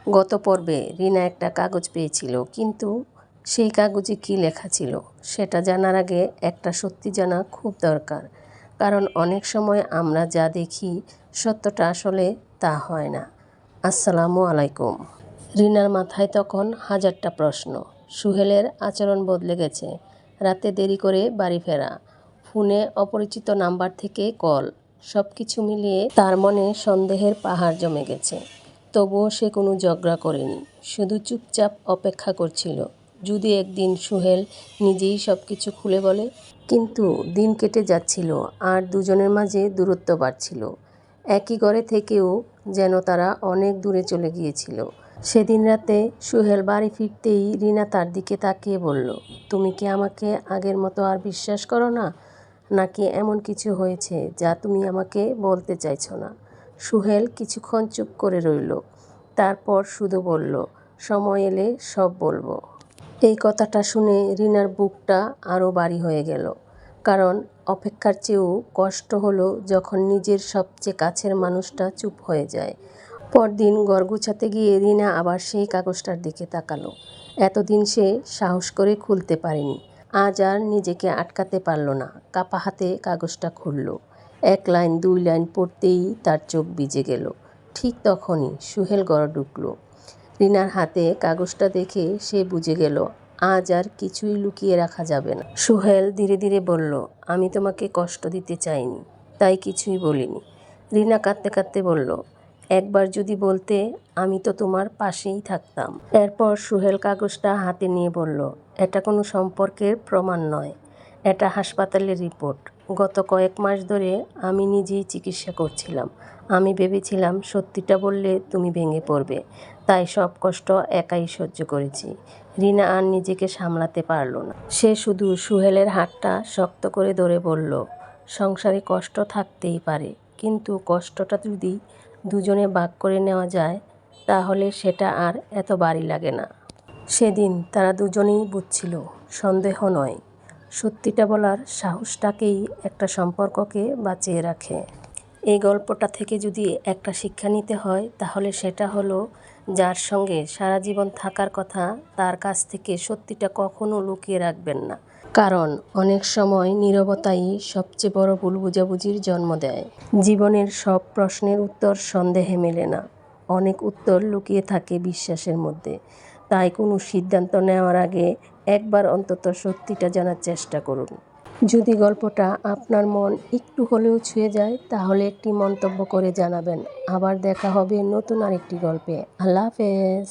গত পর্বে রিনা একটা কাগজ পেয়েছিল, কিন্তু সেই কাগজে কী লেখা ছিল সেটা জানার আগে একটা সত্যি জানা খুব দরকার। কারণ অনেক সময় আমরা যা দেখি সত্যটা আসলে তা হয় না। আসসালামু আলাইকুম। রিনার মাথায় তখন হাজারটা প্রশ্ন। সুহেলের আচরণ বদলে গেছে, রাতে দেরি করে বাড়ি ফেরা, ফোনে অপরিচিত নাম্বার থেকে কল, সব কিছু মিলিয়ে তার মনে সন্দেহের পাহাড় জমে গেছে। তবুও সে কোনো ঝগড়া করেনি, শুধু চুপচাপ অপেক্ষা করছিল যদি একদিন সুহেল নিজেই সব কিছু খুলে বলে। কিন্তু দিন কেটে যাচ্ছিল আর দুজনের মাঝে দূরত্ব বাড়ছিল। একই ঘরে থেকেও যেন তারা অনেক দূরে চলে গিয়েছিল। সেদিন রাতে সুহেল বাড়ি ফিরতেই রিনা তার দিকে তাকিয়ে বলল, তুমি কি আমাকে আগের মতো আর বিশ্বাস করো না, নাকি এমন কিছু হয়েছে যা তুমি আমাকে বলতে চাইছো না? সুহেল কিছুক্ষণ চুপ করে রইল, তারপর শুধু বলল, সময় এলে সব বলবো। এই কথাটা শুনে রিনার বুকটা আরও ভারী হয়ে গেল। কারণ অপেক্ষার চেয়েও কষ্ট হলো যখন নিজের সবচেয়ে কাছের মানুষটা চুপ হয়ে যায়। পরদিন ঘর গুছাতে গিয়ে রিনা আবার সেই কাগজটার দিকে তাকালো। এতদিন সে সাহস করে খুলতে পারেনি, আজ আর নিজেকে আটকাতে পারল না। কাপা হাতে কাগজটা খুলল। এক লাইন দুই লাইন পড়তেই তার চোখ ভিজে গেল। ঠিক তখনই সুহেল ঘরে ঢুকলো। রিনার হাতে কাগজটা দেখে সে বুঝে গেল আজ আর কিছুই লুকিয়ে রাখা যাবে না। সুহেল ধীরে ধীরে বলল, আমি তোমাকে কষ্ট দিতে চাইনি, তাই কিছুই বলিনি। রিনা কাঁদতে কাঁদতে বলল, একবার যদি বলতে আমি তো তোমার পাশেই থাকতাম। এরপর সুহেল কাগজটা হাতে নিয়ে বলল, এটা কোনো সম্পর্কের প্রমাণ নয়, এটা হাসপাতালের রিপোর্ট। গত কয়েক মাস ধরে আমি নিজেই চিকিৎসা করছিলাম। আমি ভেবেছিলাম সত্যিটা বললে তুমি ভেঙে পড়বে, তাই সব কষ্ট একাই সহ্য করেছি। রিনা আর নিজেকে সামলাতে পারল না। সে শুধু সুহেলের হাতটা শক্ত করে ধরে বলল, সংসারে কষ্ট থাকতেই পারে, কিন্তু কষ্টটা যদি দুজনে ভাগ করে নেওয়া যায় তাহলে সেটা আর এত ভারী লাগে না। সেদিন তারা দুজনেই বুঝছিল সন্দেহ নয়, সত্যিটা বলার সাহসটাকেই একটা সম্পর্ককে বাঁচিয়ে রাখে। এই গল্পটা থেকে যদি একটা শিক্ষা নিতে হয় তাহলে সেটা হলো, যার সঙ্গে সারা জীবন থাকার কথা তার কাছ থেকে সত্যিটা কখনো লুকিয়ে রাখবেন না। কারণ অনেক সময় নীরবতাই সবচেয়ে বড় ভুল বোঝাবুঝির জন্ম দেয়। জীবনের সব প্রশ্নের উত্তর সন্দেহে মেলে না, অনেক উত্তর লুকিয়ে থাকে বিশ্বাসের মধ্যে। তাই কোনো সিদ্ধান্ত নেওয়ার আগে একবার অন্তত সত্যিটা জানার চেষ্টা করুন। যদি গল্পটা আপনার মন একটু হলেও ছুঁয়ে যায় তাহলে একটি মন্তব্য করে জানাবেন। আবার দেখা হবে নতুন আরেকটি গল্পে। আল্লাহ হাফেজ।